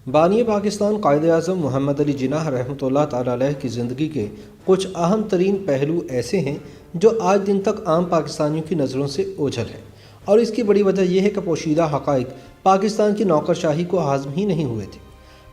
बानी पाकिस्तान कायद आज़म मोहम्मद अली जिन्नाह रहमतुल्लाह ताला अलैह की ज़िंदगी के कुछ अहम तरीन पहलू ऐसे हैं जो आज दिन तक आम पाकिस्तानियों की नज़रों से ओझल है, और इसकी बड़ी वजह यह है कि पोशीदा हक़ाइक़ पाकिस्तान की नौकरशाही को हाज़म ही नहीं हुए थे।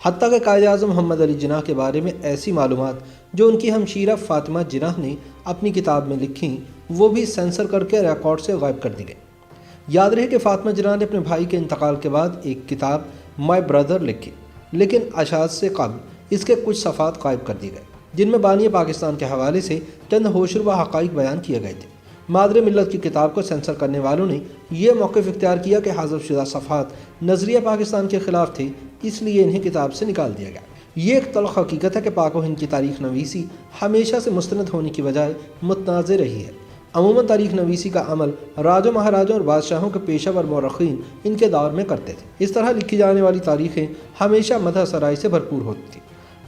हत्ता कि कायद आज़म मोहम्मद अली जिन्नाह के बारे में ऐसी मालूमात जो उनकी हमशीरा फ़ातिमा जिन्नाह ने अपनी किताब में लिखी, वो भी सेंसर करके रिकॉर्ड से गायब कर दी गई। याद रहे कि फ़ातिमा जिन्नाह ने अपने भाई के इंतकाल के बाद एक किताब माई ब्रदर लिखी, लेकिन अशात से कबल इसके कुछ सफ़ात गायब कर दिए गए, जिनमें बानी पाकिस्तान के हवाले से चंद होशरुबा हक़ाइक़ बयान किए गए थे। मादरे मिल्लत की किताब को सेंसर करने वालों ने यह मौक़िफ़ इख्तियार किया कि हज़फ शुदा सफ़ात नज़रिया पाकिस्तान के ख़िलाफ़ थे, इसलिए इन्हें किताब से निकाल दिया गया। ये एक तल्ख़ हकीकत है कि पाक व हिंद की तारीख़ नवीसी हमेशा से मुस्तनद होने की बजाय मुतनाज़ रही है। अमूमन तारीख़ नवीसी का अमल राजों, महाराजों और बादशाहों के पेशावर मौरख़ीन इनके दौर में करते थे। इस तरह लिखी जाने वाली तारीख़ें हमेशा मदह सराय से भरपूर होती थी।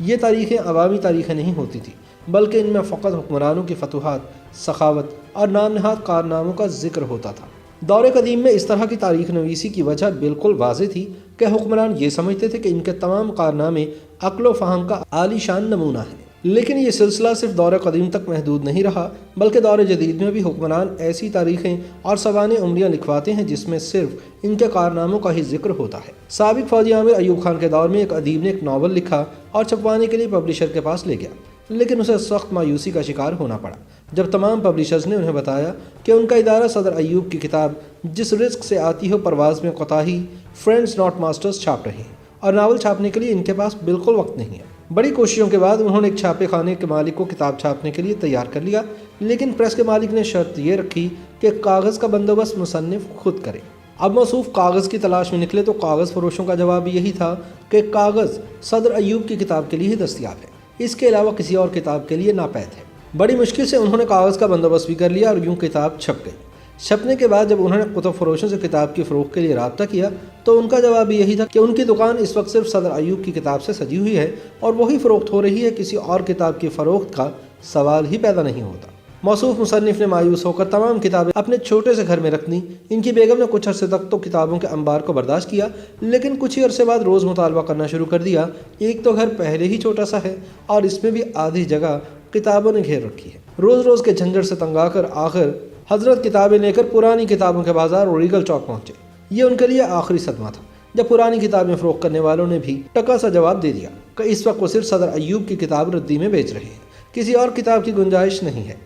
ये तारीख़ें अवामी तारीख़ें नहीं होती थी, बल्कि इनमें फ़क़त हुक्मरानों की फतूहात, सखावत और नाम नहाद कारनामों का जिक्र होता था। दौर कदीम में इस तरह की तारीख़ नवीसी की वजह बिल्कुल वाज़ेह थी कि हुक्मरान ये समझते थे कि इनके तमाम कारनामे अक्ल व फ़हम का आलीशान नमूना है। लेकिन ये सिलसिला सिर्फ दौर कदीम तक महदूद नहीं रहा, बल्कि दौर जदीद में भी हुक्मरान ऐसी तारीख़ें और सवाने उम्रियाँ लिखवाते हैं जिसमें सिर्फ इनके कारनामों का ही जिक्र होता है। साबिक़ फ़ौजी आमिर अयूब खान के दौर में एक अदीब ने एक नावल लिखा और छपवाने के लिए पब्लिशर के पास ले गया, लेकिन उसे सख्त मायूसी का शिकार होना पड़ा जब तमाम पब्लिशर्स ने उन्हें बताया कि उनका इदारा सदर अयूब की किताब जिस रिस्क से आती हो परवाज़ में कोताही, फ्रेंड्स नॉट मास्टर्स छाप रहे हैं, और नावल छापने के लिए इनके पास बिल्कुल वक्त नहीं है। बड़ी कोशिशों के बाद उन्होंने एक छापे खाने के मालिक को किताब छापने के लिए तैयार कर लिया, लेकिन प्रेस के मालिक ने शर्त ये रखी कि कागज़ का बंदोबस्त मुसन्निफ़ खुद करे। अब मौसूफ़ कागज़ की तलाश में निकले तो कागज़ फरोशों का जवाब यही था कि कागज़ सदर अयूब की किताब के लिए ही दस्तयाब है, इसके अलावा किसी और किताब के लिए नापैद है। बड़ी मुश्किल से उन्होंने कागज़ का बंदोबस्त भी कर लिया और यूँ किताब छप गई। छपने के बाद जब उन्होंने कुतुब फरोशों से किताब की फ़रोख्त के लिए रब्ता किया तो उनका जवाब भी यही था कि उनकी दुकान इस वक्त सिर्फ सदर अयूब की किताब से सजी हुई है और वही फ़रोख्त हो रही है, किसी और किताब की फ़रोख्त का सवाल ही पैदा नहीं होता। मौसूफ़ मुसन्निफ़ ने मायूस होकर तमाम किताबें अपने छोटे से घर में रख दी। इनकी बेगम ने कुछ अरसे तक तो किताबों के अंबार को बर्दाश्त किया, लेकिन कुछ ही अरसे बाद रोज़ मुतालबा करना शुरू कर दिया। एक तो घर पहले ही छोटा सा है और इसमें भी आधी जगह किताबों ने घेर रखी है। रोज़ रोज़ के झंझट से तंग आकर आखिर हज़रत किताबें लेकर पुरानी किताबों के बाज़ार और रीगल चौक पहुँचे। ये उनके लिए आखिरी सदमा था जब पुरानी किताबें फ़रोख्त करने वालों ने भी टका सा जवाब दे दिया कि इस वक्त वो सिर्फ सदर अयूब की किताब रद्दी में बेच रहे हैं, किसी और किताब की गुंजाइश नहीं है।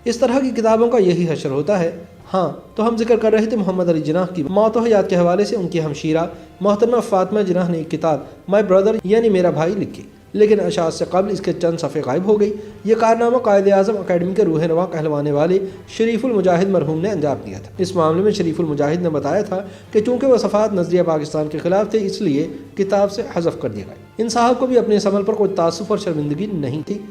इस तरह की किताबों का यही हशर होता है। हाँ, तो हम जिक्र कर रहे थे मोहम्मद अली जिन्नाह की मौत व हयात के हवाले से। उनकी हमशीरा मोहतरमा फ़ातिमा जिन्नाह ने एक किताब माई ब्रदर यानी मेरा भाई लिखी, लेकिन अशात से कबल इसके चंद सफ़े गायब हो गई। ये कारनामा कायद आज़म अकेडमी के रूह रवा कहलवाने वाले शरीफुल मुजाहिद मरहूम ने अंजाम दिया था। इस मामले में शरीफुल मुजाहिद ने बताया था कि चूँकि वह सफ़ात नज़रिया पाकिस्तान के ख़िलाफ़ थे, इसलिए किताब से हज़फ कर दिया गया। इन साहब को भी अपने इस अमल पर कोई तासुफ़ और शर्मिंदगी नहीं थी।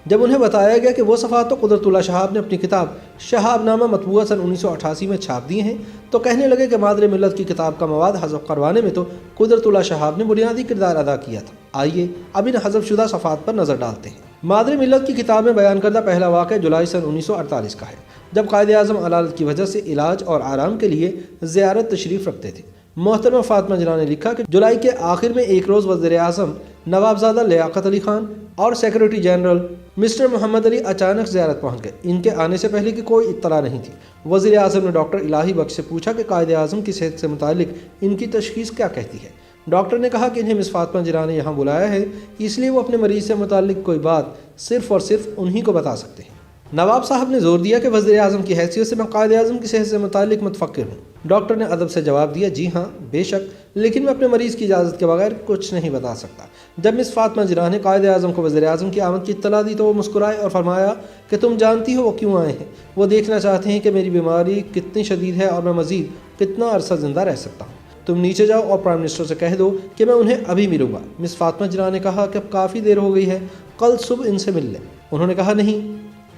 जब उन्हें बताया गया कि वो सफ़ात तो कुदरतुल्लाह शहाब ने अपनी किताब शहाबनामा मतबूआ सन 1988 में छाप दिए हैं, तो कहने लगे कि मादरे मिल्लत की किताब का मवाद हज़फ करवाने में तो कुदरतुल्लाह शहाब ने बुनियादी किरदार अदा किया था। आइए अब इन हज़फ शुदा सफ़ात पर नज़र डालते हैं। मादरे मिल्लत की किताब में बयान करदा पहला वाक़या जुलाई सन 1948 का है, जब कायद आज़म अलालत की वजह से इलाज और आराम के लिए ज़ियारत तशरीफ़ रखते थे। मोहतरमा फ़ातिमा जिन्नाह ने लिखा कि जुलाई के आखिर में एक रोज़ वज़ीर आज़म नवाबज़ादा लियाक़त अली ख़ान और secretary general mister Mohammad Ali अचानक ज़ियारत पहुँच गए। इनके आने से पहले की कोई इत्तला नहीं थी। वज़ीर आज़म ने डॉक्टर इलाही बख्श से पूछा कि कायद आज़म की सेहत से मुतालिक इनकी तशख़ीस क्या कहती है। डॉक्टर ने कहा कि इन्हें मिस फ़ातिमा जिन्नाह ने यहाँ बुलाया है, इसलिए वो अपने मरीज़ से मुतालिक कोई बात सिर्फ़ और सिर्फ उन्हीं को बता सकते हैं। नवाब साहब ने जोर दिया कि वज़ीर आज़म की हैसियत से मैं कायद आज़म की सेहत से मुतालिक मुतफ़क्किर हूँ। डॉक्टर ने अदब से जवाब दिया, जी हाँ बेशक, लेकिन मैं अपने मरीज़ की इजाज़त के बगैर कुछ नहीं बता सकता। जब मिस फ़ातिमा जिन्नाह ने कायद आज़म को वज़ीर आज़म की आमद की इत्तला दी तो वो मुस्कुराए और फरमाया कि तुम जानती हो वो क्यों आए हैं। वो देखना चाहते हैं कि मेरी बीमारी कितनी शदीद है और मैं मज़ीद कितना अरसा ज़िंदा रह सकता हूँ। तुम नीचे जाओ और प्राइम मिनिस्टर से कह दो कि मैं उन्हें अभी मिलूँगा। मिस फ़ातिमा जिन्नाह ने कहा कि अब काफ़ी देर हो गई है, कल सुबह इनसे मिल लें। उन्होंने कहा नहीं,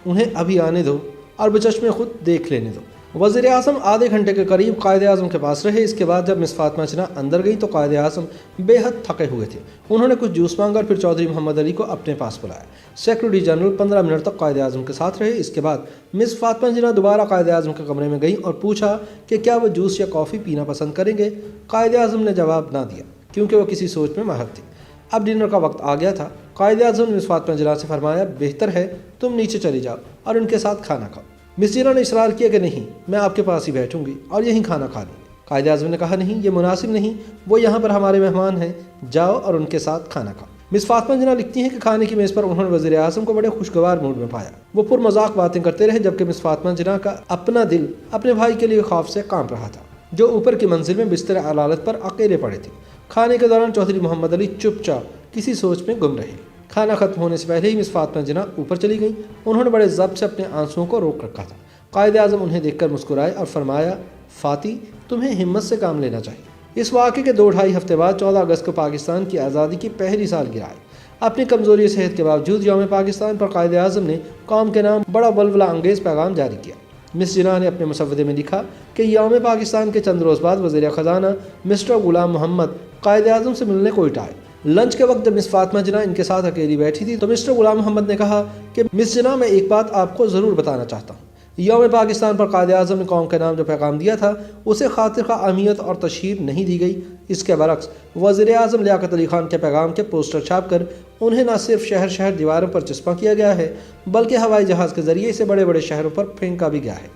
उन्हें अभी आने दो और बचश्मे खुद देख लेने दो। वज़ीर आज़म आधे घंटे के करीब कायद आज़म के पास रहे। इसके बाद जब मिस फ़ातिमा जिन्नाह अंदर गई तो कायद आज़म बेहद थके हुए थे। उन्होंने कुछ जूस मांगा और फिर चौधरी मोहम्मद अली को अपने पास बुलाया। सेक्रेटरी जनरल 15 मिनट तक कायद आज़म के साथ रहे। इसके बाद मिस फ़ातिमा जिन्नाह दोबारा कायद आज़म के कमरे में गई और पूछा कि क्या वो जूस या कॉफ़ी पीना पसंद करेंगे। कायद आज़म ने जवाब ना दिया क्योंकि वो किसी सोच में माहिर थे। अब डिनर का वक्त आ गया था। कायद आज़म ने मिस फातिमा जिना से फरमाया, बेहतर है तुम नीचे चली जाओ और उनके साथ खाना खाओ। मिस जिना ने इसरार किया कि नहीं, मैं आपके पास ही बैठूंगी और यहीं खाना खा लूँगी। कायद आज़म ने कहा, नहीं, ये मुनासिब नहीं, वो यहाँ पर हमारे मेहमान हैं, जाओ और उनके साथ खाना खाओ। मिस फातिमा जिना लिखती हैं कि खाने की मेज़ पर उन्होंने वज़ीर आज़म को बड़े खुशगवार मूड में पाया। वो पुरमज़ाक बातें करते रहे, जबकि मिस फातिमा जिना का अपना दिल अपने भाई के लिए खौफ से कांप रहा था, जो ऊपर की मंजिल में बिस्तर अलालत पर अकेले पड़े थे। खाने के दौरान चौधरी मोहम्मद अली चुपचाप किसी सोच में गुम रहे। खाना खत्म होने से पहले ही मिस फातिमा जिना ऊपर चली गईं। उन्होंने बड़े ज़ब्त से अपने आंसुओं को रोक रखा था। कायद आज़म उन्हें देखकर मुस्कुराए और फरमाया, फाती, तुम्हें हिम्मत से काम लेना चाहिए। इस वाक़े के 2-2.5 हफ्ते बाद 14 अगस्त को पाकिस्तान की आज़ादी की पहली सालगिरह आई। अपनी कमज़ोरी सेहत के बावजूद यौम पाकिस्तान पर कायद आज़म ने कौम के नाम बड़ा वल्वला अंगेज़ पैगाम जारी किया। मिस जिना ने अपने मुसव्वदे में लिखा कि यौम पाकिस्तान के चंद रोज़ बाद वज़ीर ख़ज़ाना मिस्टर गुलाम मोहम्मद कायद आज़म से मिलने कोयटा आए। लंच के वक्त जब मिस फातिमा जिना इनके साथ अकेली बैठी थी तो मिस्टर गुलाम मोहम्मद ने कहा कि मिस जिना, मैं एक बात आपको ज़रूर बताना चाहता हूँ। यौम पाकिस्तान पर कायद आज़म ने कौम के नाम जो पैगाम दिया था उसे खातिर का अहमियत और तशहीर नहीं दी गई। इसके बरक्स वज़ीर आज़म लियाकत अली खान के पैगाम के पोस्टर छाप कर उन्हें न सिर्फ शहर शहर दीवारों पर चिपका किया गया है, बल्कि हवाई जहाज़ के ज़रिए इसे बड़े बड़े शहरों पर फेंका भी गया है।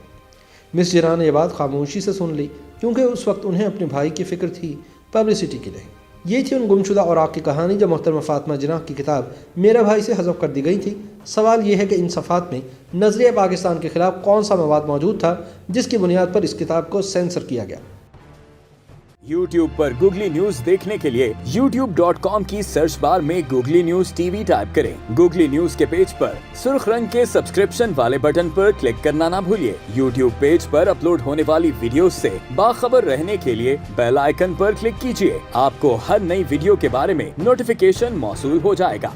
मिस जिना ने यह बात खामोशी से सुन ली, क्योंकि उस वक्त उन्हें अपने भाई की फ़िक्र थी, पब्लिसिटी की नहीं। ये थी उन गुमशुदा औराक की कहानी जो मोहतरमा फातिमा जिना की किताब मेरा भाई से हज़फ कर दी गई थी। सवाल ये है कि इन सफ़ात में नज़रिया पाकिस्तान के ख़िलाफ़ कौन सा मवाद मौजूद था जिसकी बुनियाद पर इस किताब को सेंसर किया गया। YouTube पर गूगली न्यूज देखने के लिए youtube.com की सर्च बार में गूगली न्यूज TV टाइप करें। गूगली न्यूज के पेज पर सुर्ख रंग के सब्सक्रिप्शन वाले बटन पर क्लिक करना ना भूलिए। YouTube पेज पर अपलोड होने वाली वीडियोस से बाखबर रहने के लिए बेल आइकन पर क्लिक कीजिए। आपको हर नई वीडियो के बारे में नोटिफिकेशन मौसूल हो जाएगा।